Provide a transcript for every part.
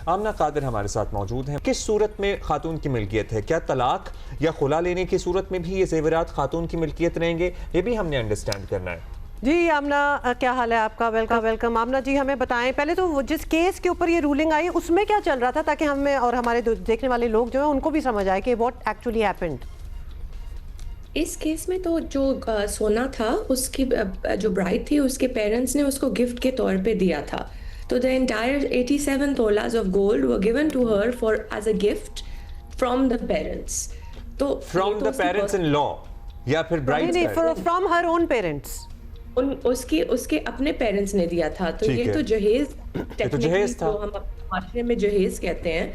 आमना कादिर हमारे साथ मौजूद हैं। किस सूरत में खातून की मिल्कियत है? क्या तलाक या खुला लेने की सूरत में भी ये जेवरात खातून की मिल्कियत रहेंगे? ये भी हमने अंडरस्टैंड करना है। जी आमना, क्या हाल है आपका? Welcome welcome. आमना जी, हमें बताएं पहले तो वो जिस केस के ऊपर ये रूलिंग आई उसमें क्या चल रहा था, ताकि हमें और हमारे देखने वाले लोग जो है उनको भी समझ आए कि व्हाट एक्चुअली हैपेंड। इस केस में तो जो सोना था, उसकी जो ब्राइड थी उसके पेरेंट्स ने उसको गिफ्ट के तौर पे दिया था। तो the entire 87 tolas of gold were given to her for as a gift from the parents. तो from the parents in law या फिर ब्राइड? नहीं, फ्रॉम हर ओन पेरेंट्स। उसके अपने पेरेंट्स ने दिया था। तो ये तो जहेज, टेक्निकली तो हम माशरे में जहेज कहते हैं।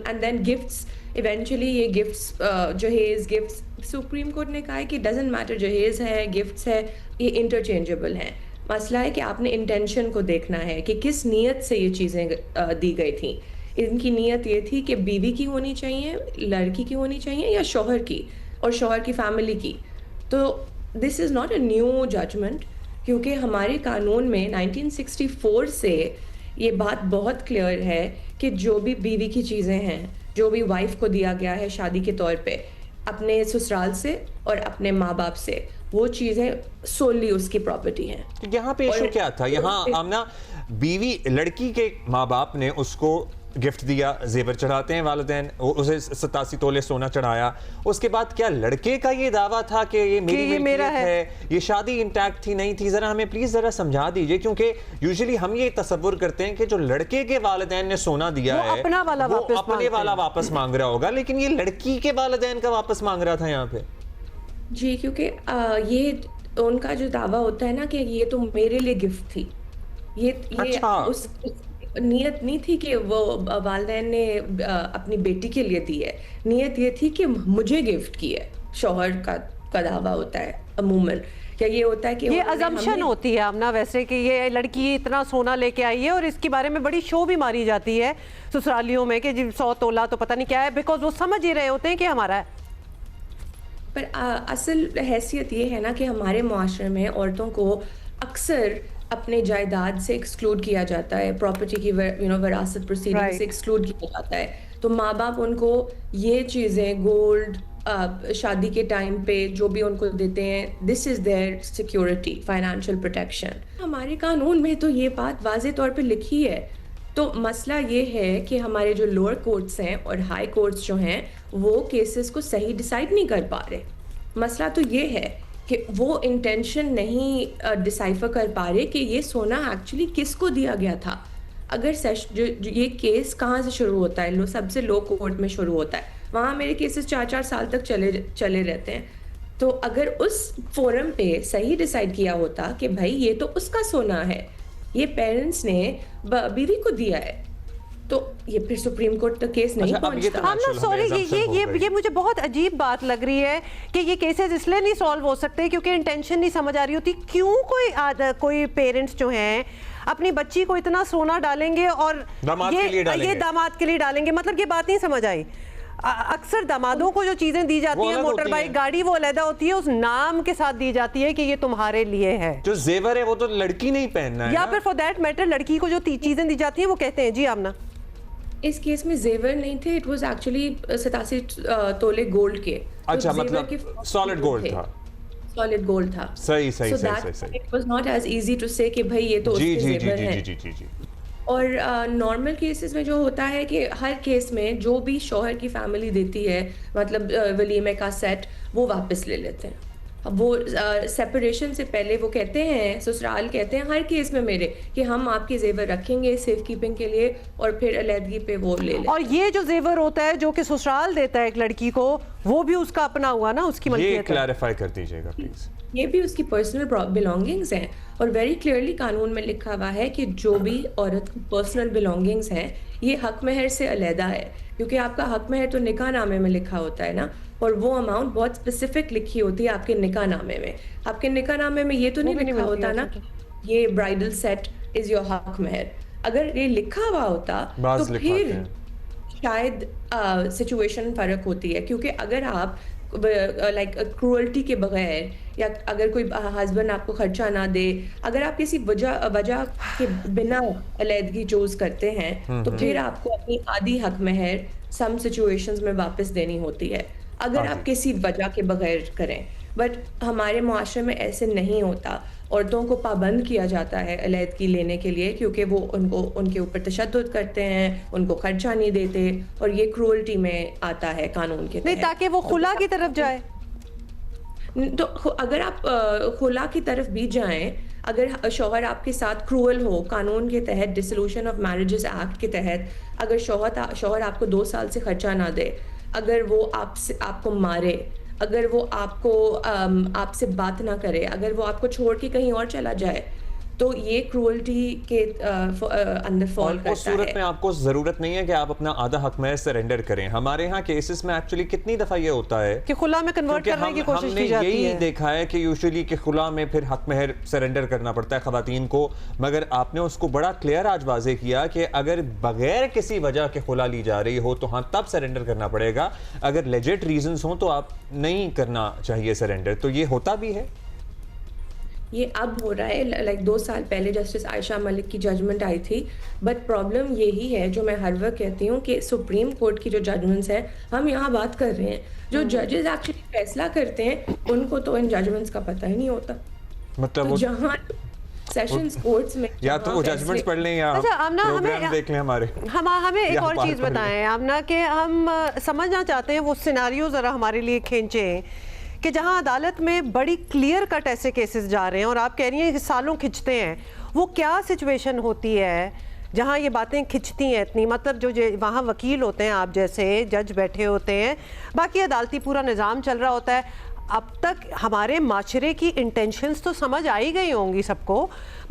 एंड देन गिफ्ट्स, इवेंचुअली ये गिफ्ट्स, जहेज गिफ्ट्स, सुप्रीम कोर्ट ने कहा है कि डजेंट मैटर, जहेज है, गिफ्ट्स है, ये इंटरचेंजेबल हैं। मसला है कि आपने इंटेंशन को देखना है कि किस नीयत से ये चीज़ें दी गई थी। इनकी नीयत ये थी कि बीवी की होनी चाहिए, लड़की की होनी चाहिए, या शौहर की और शौहर की फैमिली की। तो this is not a new judgement, क्योंकि हमारे कानून में 1964 से ये बात बहुत क्लियर है कि जो भी बीवी की चीज़ें हैं, जो भी वाइफ को दिया गया है शादी के तौर पे अपने ससुराल से और अपने माँ बाप से, वो चीज़ें सोली उसकी प्रॉपर्टी हैं। यहाँ पे इशू क्या था? यहाँ आमना, बीवी, लड़की के माँ बाप ने उसको गिफ्ट दिया, जेवर चढ़ाते हैं वालिदैन, उसे 87 तोले सोना चढ़ाया। उसके बाद क्या लड़के का ये दावा था कि ये मेरी मिल्कियत है, ये शादी इंटैक्ट थी, नहीं थी? जरा हमें प्लीज जरा समझा दीजिए, क्योंकि यूजुअली हम ये तसव्वुर करते हैं कि जो लड़के के वालिदैन ने सोना दिया है अपना वाला वो अपने वाला वापस मांग रहा होगा, लेकिन ये लड़की के वालिदैन का वापस मांग रहा था यहाँ पे। जी, क्योंकि ये उनका जो दावा होता है ना कि ये तो मेरे लिए गिफ्ट थी, ये अच्छा। उस नियत नहीं थी कि वो वालिदैन ने अपनी बेटी के लिए दी है। नियत ये थी कि मुझे गिफ्ट की है। शौहर का दावा होता है अमूमन, या ये होता है कि ये अजम्पशन होती है आमना वैसे कि ये लड़की इतना सोना लेके आई है, और इसके बारे में बड़ी शो भी मारी जाती है ससुरालियों में कि 100 तोला तो पता नहीं क्या है, बिकॉज वो समझ ही रहे होते हैं कि हमारा है। पर असल हैसियत ये है ना कि हमारे मुआशरे में औरतों को अक्सर अपने जायदाद से एक्सक्लूड किया जाता है, प्रॉपर्टी की विरासत प्रोसीडिंग से एक्सक्लूड किया जाता है। तो माँ बाप उनको ये चीज़ें, गोल्ड, शादी के टाइम पे जो भी उनको देते हैं, this is their security, financial protection. हमारे कानून में तो ये बात वाज़े तौर पे लिखी है। तो मसला ये है कि हमारे जो लोअर कोर्ट्स हैं और हाई कोर्ट्स जो हैं, वो केसेस को सही डिसाइड नहीं कर पा रहे। मसला तो ये है कि वो इंटेंशन नहीं डिसाइफर कर पा रहे कि ये सोना एक्चुअली किसको दिया गया था। अगर जो ये केस कहाँ से शुरू होता है, सबसे लो कोर्ट में शुरू होता है, वहाँ मेरे केसेस 4-4 साल तक चले रहते हैं। तो अगर उस फोरम पे सही डिसाइड किया होता कि भाई ये तो उसका सोना है, ये पेरेंट्स ने बीवी को दिया है, तो ये फिर सुप्रीम कोर्ट तक केस नहीं पहुंचता। हम ना सॉरी, ये मुझे बहुत अजीब बात लग रही है कि ये केसेस इसलिए नहीं सॉल्व हो सकते क्योंकि इंटेंशन नहीं समझ आ रही होती। क्यों कोई पेरेंट्स जो हैं अपनी बच्ची को इतना सोना डालेंगे और ये दामाद के लिए डालेंगे, मतलब ये बात नहीं समझ आई। अक्सर दामादों को जो चीजें दी जाती है, मोटर बाइक, गाड़ी, वो अलहदा होती है, उस नाम के साथ दी जाती है कि ये तुम्हारे लिए है। जो जेवर है वो तो लड़की नहीं पहनना है, या फिर फॉर दैट मैटर लड़की को जो चीजें दी जाती है वो कहते हैं। जी आमना, इस केस में जेवर नहीं थे, इट वाज एक्चुअली 87 तोले गोल्ड के। अच्छा, मतलब सॉलिड गोल्ड था। सॉलिड गोल्ड था। सही। It was not as easy to say कि भाई ये तो उसके जेवर हैं। जी। और नॉर्मल केसेस में जो होता है कि हर केस में जो भी शौहर की फैमिली देती है, मतलब वलीमे का सेट, वो वापस ले लेते हैं। अब वो सेपरेशन से पहले वो कहते हैं, ससुराल कहते हैं हर केस में मेरे, कि हम आपके जेवर रखेंगे सेफ कीपिंग के लिए, और फिर अलहदगी पे वो ले लेते। और ये जो जेवर होता है जो कि ससुराल देता है एक लड़की को, वो भी उसका अपना हुआ ना, उसकी मलकियत है। ये क्लैरिफाई कर दीजिएगा प्लीज। ये भी उसकी पर्सनल बिलोंगिंग्स हैं, और वेरी क्लियरली कानून में लिखा हुआ है कि जो भी औरत की पर्सनल बिलोंगिंग्स हैं, ये हक महर से अलहदा है, क्योंकि आपका हक महर तो निकाह नामे में लिखा होता है ना, और वो अमाउंट बहुत स्पेसिफिक लिखी होती है आपके निकाह नामे में। आपके निकाह नामे में ये तो नहीं लिखा होता ना ये ब्राइडल सेट इज योर हक महर। अगर ये लिखा हुआ होता तो फिर शायद सिचुएशन फर्क होती है, क्योंकि अगर आप लाइक क्रूअल्टी के बगैर, या अगर कोई हस्बैंड आपको खर्चा ना दे, अगर आप किसी वजह के बिना अलहदगी चूज करते हैं तो फिर आपको अपनी आधी हक महर सम सिचुएशंस में वापस देनी होती है, अगर आप किसी वजह के बगैर करें। बट हमारे मुआशरे में ऐसे नहीं होता। औरतों को पाबंद किया जाता है अलहदगी लेने के लिए, क्योंकि वो उनके ऊपर तशद्दुद करते हैं, उनको खर्चा नहीं देते, और ये क्रूअल्टी में आता है कानून के नहीं, तहत। ताकि वो खुला की तरफ जाए। तो अगर आप खुला की तरफ भी जाएं, अगर शौहर आपके साथ क्रूअल हो, कानून के तहत डिसोल्यूशन ऑफ मैरिजेस एक्ट के तहत, अगर शौहर आपको 2 साल से खर्चा ना दे, अगर वो आपको मारे, अगर वो आपसे बात ना करे, अगर वो आपको छोड़ के कहीं और चला जाए, तो ये क्रूअल्टी के अंदर फॉल करता है। उस सूरत में आपको जरूरत नहीं है कि आप अपना आधा हक महर सरेंडर करें। हमारे यहाँ केसेस में एक्चुअली कितनी दफा ये होता है कि खुला में कन्वर्ट करने की कोशिश की जाती है। हमने यही देखा है कि यूजुअली कि खुला में फिर हक महर सरेंडर करना पड़ता है खवातीन को, मगर आपने उसको बड़ा क्लियर आज वाजे किया कि अगर बगैर किसी वजह के खुला ली जा रही हो तो हाँ तब सरेंडर करना पड़ेगा, अगर लेजिट रीजंस हो तो आप नहीं करना चाहिए सरेंडर। तो ये होता भी है, ये अब हो रहा है। लाइक 2 साल पहले जस्टिस आयशा मलिक की जजमेंट आई थी, बट प्रॉब्लम यही है जो मैं हर वक्त कहती हूँ कि सुप्रीम कोर्ट की जो जजमेंट्स हैं, हम यहाँ बात कर रहे हैं, जो जजेस एक्चुअली फैसला करते हैं उनको तो इन जजमेंट्स का पता ही नहीं होता। मतलब तो जहाँ सेशंस कोर्ट्स में या तो वो जजमेंट्स पढ़ लें या अच्छा, आमना, प्रोग्राम देख लें हमारे। हमें एक या और बात चीज़ पढ़ लें। बताएं आमना, कि हम समझना चाहते हैं वो सिनारियो ज़रा हमारे लिए खींचें कि जहां अदालत में बड़ी क्लियर कट ऐसे केसेस जा रहे हैं और आप कह रही हैं कि सालों खिंचते हैं, वो क्या सिचुएशन होती है जहां ये बातें खिंचती हैं इतनी? मतलब जो वहाँ वकील होते हैं, आप जैसे जज बैठे होते हैं, बाकी अदालती पूरा निज़ाम चल रहा होता है। अब तक हमारे माशरे की इंटेंशंस तो समझ आई गई होंगी सबको,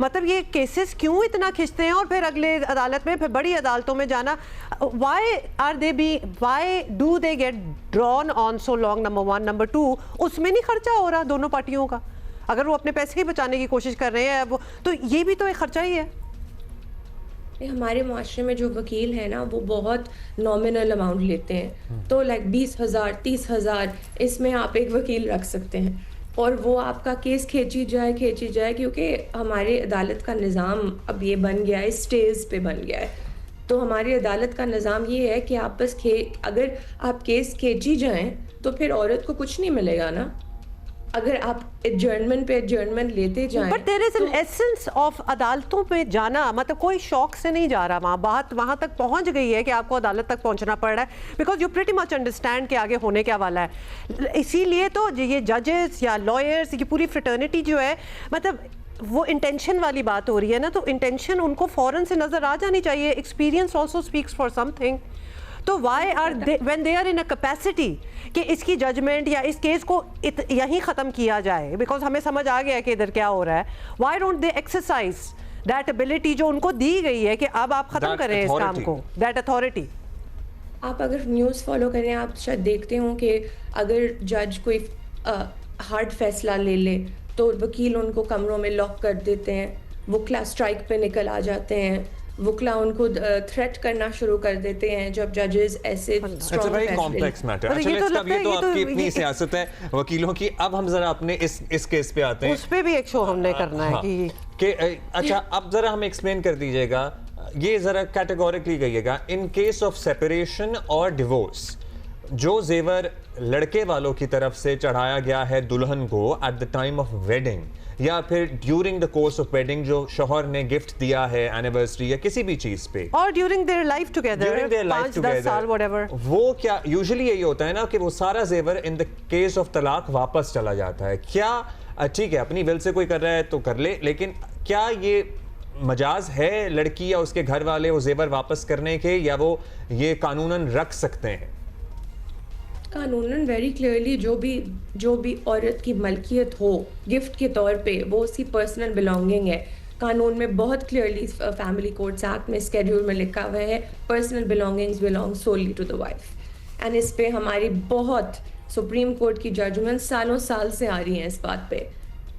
मतलब ये केसेस क्यों इतना खिंचते हैं और फिर अगले अदालत में, फिर बड़ी अदालतों में जाना, why do they get drawn on so long? Number 1, number 2, उसमें नहीं खर्चा हो रहा दोनों पार्टियों का? अगर वो अपने पैसे ही बचाने की कोशिश कर रहे हैं वो, तो ये भी तो एक खर्चा ही है। हमारे मुआशरे में जो वकील है ना, वो बहुत नॉमिनल अमाउंट लेते हैं, तो लाइक 20,000 30,000 इसमें आप एक वकील रख सकते हैं और वो आपका केस खींची जाए, क्योंकि हमारी अदालत का निज़ाम अब ये बन गया है, स्टेज पे बन गया है। तो हमारी अदालत का निज़ाम ये है कि आप बस अगर आप केस खींची जाएं तो फिर औरत को कुछ नहीं मिलेगा ना, अगर आप एडजर्नमेंट पे एडजर्नमेंट लेते जाएं। But there is an essence of अदालतों पे जाना, मतलब कोई शौक से नहीं जा रहा, वहाँ बात वहाँ तक पहुँच गई है कि आपको अदालत तक पहुँचना पड़ रहा है, because you pretty much understand कि आगे होने क्या वाला है। इसीलिए तो ये जजेस या लॉयर्स की पूरी फ्रेटर्निटी जो है, मतलब वो इंटेंशन वाली बात हो रही है ना, तो इंटेंशन उनको फौरन से नजर आ जानी चाहिए। Experience also speaks for something. तो why are they when they are in a capacity कि इसकी जजमेंट या इस केस को यहीं ख़त्म किया जाए, बिकॉज हमें समझ आ गया कि इधर क्या हो रहा है, why don't they exercise that ability जो उनको दी गई है कि अब आप ख़त्म करें इस काम को, दैट अथॉरिटी। आप अगर न्यूज़ फॉलो करें, आप शायद देखते हो कि अगर जज कोई हार्ड फैसला ले तो वकील उनको कमरों में लॉक कर देते हैं, वकला स्ट्राइक पे निकल आ जाते हैं, वकला उनको थ्रेट करना शुरू कर देते हैं जब जजेस ऐसे स्ट्रॉन्ग फैसले। Complex matter. अच्छा, ये तो लेट्स, ये तो आपकी अपनी सियासत है वकीलों की। अब हम जरा अपने इस केस पे आते हैं, उस पे भी एक शो हमने करना है कि अच्छा, अब जरा हमें एक्सप्लेन कर दीजिएगा, ये जरा कैटेगोरिकली कहिएगा, इन केस ऑफ सेपरेशन और डिवोर्स, जो जेवर लड़के वालों की तरफ से चढ़ाया गया है दुल्हन को at the time of wedding, या फिर during the course of wedding जो शौहर ने गिफ्ट दिया है एनिवर्सरी या किसी भी चीज पे, और ड्यूरिंग देयर लाइफ टुगेदर 5-10 साल व्हाटएवर, वो क्या यूजुअली यही होता है ना कि वो सारा जेवर इन द केस ऑफ तलाक वापस चला जाता है? क्या ठीक है, अपनी विल से कोई कर रहा है तो कर ले, लेकिन क्या ये मजाज है लड़की या उसके घर वाले वो जेवर वापस करने के, या वो ये कानूनन रख सकते हैं? कानूनन वेरी क्लियरली जो भी औरत की मलकियत हो गिफ्ट के तौर पे, वो उसकी पर्सनल बिलोंगिंग है। कानून में बहुत क्लियरली फैमिली कोर्ट्स एक्ट में स्केड्यूल में लिखा हुआ है, personal belongings belong solely to the wife. And इस पे हमारी बहुत सुप्रीम कोर्ट की जजमेंट सालों साल से आ रही हैं इस बात पे।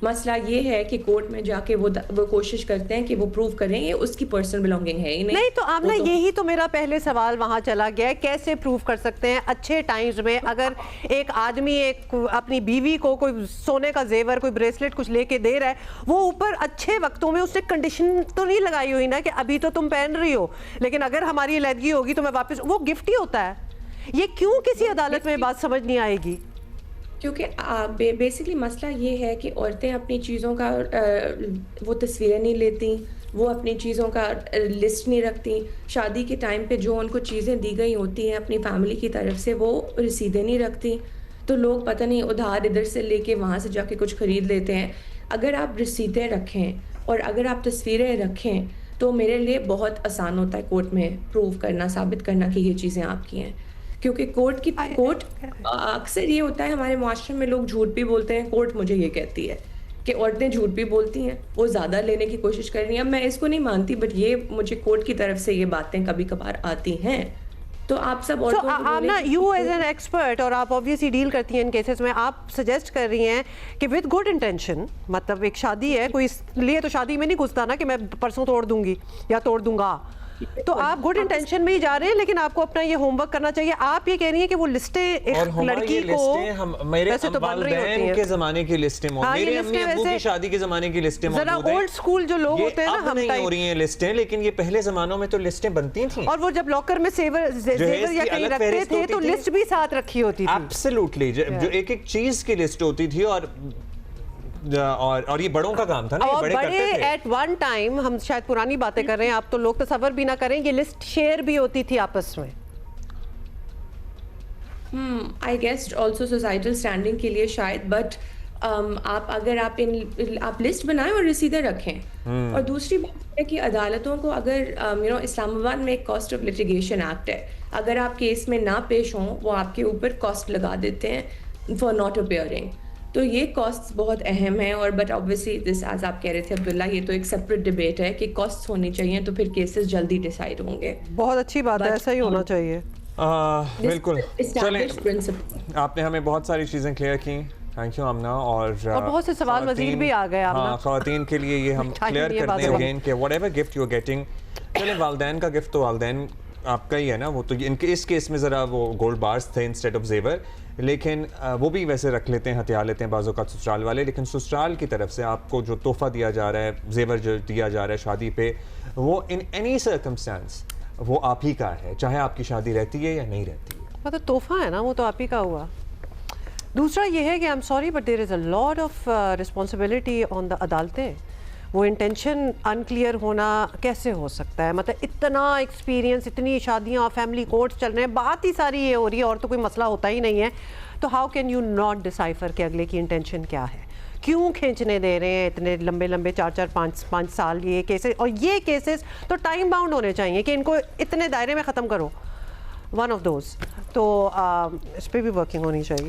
मसला ये है कि कोर्ट में जाके वो कोशिश करते हैं कि वो प्रूव करें ये उसकी पर्सनल बिलोंगिंग है ही नहीं तो आमना वो तो- यही तो मेरा पहले सवाल वहां चला गया है, कैसे प्रूव कर सकते हैं अच्छे टाइम्स में अगर एक आदमी एक अपनी बीवी को कोई सोने का जेवर कोई ब्रेसलेट कुछ लेके दे रहा है, वो ऊपर अच्छे वक्तों में उसने कंडीशन तो नहीं लगाई हुई ना कि अभी तो तुम पहन रही हो लेकिन अगर हमारी अलहदगी होगी तो मैं वापस, वो गिफ्ट ही होता है। ये क्यों किसी अदालत में बात समझ नहीं आएगी? क्योंकि बेसिकली मसला ये है कि औरतें अपनी चीज़ों का वो तस्वीरें नहीं लेती, वो अपनी चीज़ों का लिस्ट नहीं रखती। शादी के टाइम पे जो उनको चीज़ें दी गई होती हैं अपनी फैमिली की तरफ से वो रसीदें नहीं रखती, तो लोग पता नहीं उधार इधर से लेके वहाँ से जाके कुछ ख़रीद लेते हैं। अगर आप रसीदें रखें और अगर आप तस्वीरें रखें तो मेरे लिए बहुत आसान होता है कोर्ट में प्रूव करना, साबित करना कि ये चीज़ें आपकी हैं। क्योंकि कोर्ट अक्सर ये होता है हमारे मुआशरे में लोग झूठ भी बोलते हैं। कोर्ट मुझे ये कहती है कि औरतें झूठ भी बोलती हैं, वो ज़्यादा लेने की कोशिश कर रही हैं। अब मैं इसको नहीं मानती बट ये मुझे कोर्ट की तरफ से ये बातें कभी कभार आती हैं। तो आप सब So, Amna you as an expert और आप ऑब्वियसली डील करती हैं इन केसेस में, आप सजेस्ट कर रही हैं कि विद गुड इंटेंशन, मतलब एक शादी है, कोई इसलिए तो शादी में नहीं घुसता ना कि मैं परसों तोड़ दूंगी या तोड़ दूंगा, तो आप गुड इंटेंशन में ही जा रहे हैं लेकिन आपको अपना ये होमवर्क करना चाहिए। आप ये कह रही हैं कि वो लिस्टें एक लड़की को मेरे वैसे तो बन रही होती हैं के जमाने की लिस्टें, हाँ, मेरे ये अम्मी लिस्टें अब्बू की वैसे शादी के जमाने की लिस्टें जरा मौजूद हैं। ओल्ड स्कूल जो लोग होते हैं ना अब हम नहीं हो टाइप, रही हैं लिस्टें, लेकिन ये पहले जमानों में तो लिस्टें बनती थी। और वो जब लॉकर में जेवर या की कहीं अलग रखते फहरिस्त थे होती तो थी। लिस्ट भी साथ रखी होती थी। एब्सोल्युटली, जो एक एक चीज की लिस्ट होती थी और ये बड़ों का काम था ना, ये और बड़े बड़े करते थे। एट वन टाइम, हम शायद पुरानी बातें कर रहे हैं, आप तो लोग तसव्वुर भी ना करें, ये लिस्ट शेयर भी होती थी आपस में। I guess also societal standing के लिए शायद, बट आप अगर आप लिस्ट बनाएं और रसीदें रखें। और दूसरी बात है कि अदालतों को अगर इस्लामाबाद में एक कॉस्ट ऑफ लिटिगेशन एक्ट है, अगर आप केस में ना पेश हों वो आपके ऊपर कॉस्ट लगा देते हैं फॉर नॉट अपियरिंग। तो ये कॉस्ट बहुत अहम है। और बट ऑब्वियसली दिस, एज आप कह रहे थे अब्दुल्ला, ये तो एक सेपरेट डिबेट है कि कॉस्ट होनी चाहिए तो फिर केसेस जल्दी डिसाइड होंगे। बहुत अच्छी बात है, ऐसा ही होना चाहिए। बिल्कुल, चलें, Established principle। आपने हमें बहुत सारी चीज़ें क्लियर की, थैंक यू आमना। और बहुत से सवाल मज़ीद भी आ गए आमना। हाँ, ख़वातीन के लिए ये हम Time क्लियर नहीं है करते बात हैं करने। अगेन कि whatever gift you are getting, चले वालदैन का गिफ्ट तो वालदैन आपका ही है ना, वो तो इनके इस केस में ज़रा वो गोल्ड बार्स थे इंस्टेड ऑफ जेवर, लेकिन वो भी वैसे रख लेते हैं, हथियार लेते हैं बाज़ों का ससुराल वाले, लेकिन ससुराल की तरफ से आपको जो तोहफा दिया जा रहा है, जेवर जो दिया जा रहा है शादी पे, वो इन एनी सर्कमस्टेंस वो आप ही का है, चाहे आपकी शादी रहती है या नहीं रहती है। मतलब तोहफा है ना, वो तो आप ही का हुआ। दूसरा ये है कि I am sorry but there is a lot of responsibility on the अदालतें। वो इंटेंशन अनक्लियर होना कैसे हो सकता है? मतलब इतना एक्सपीरियंस, इतनी शादियाँ, फैमिली कोर्ट्स चल रहे हैं, बात ही सारी ये हो रही है और तो कोई मसला होता ही नहीं है, तो how can you not decipher कि अगले की इंटेंशन क्या है? क्यों खींचने दे रहे हैं इतने लंबे लंबे 4-5 साल ये केसेस? और ये केसेस तो टाइम बाउंड होने चाहिए कि इनको इतने दायरे में ख़त्म करो, वन ऑफ दोज। तो इस पर भी वर्किंग होनी चाहिए।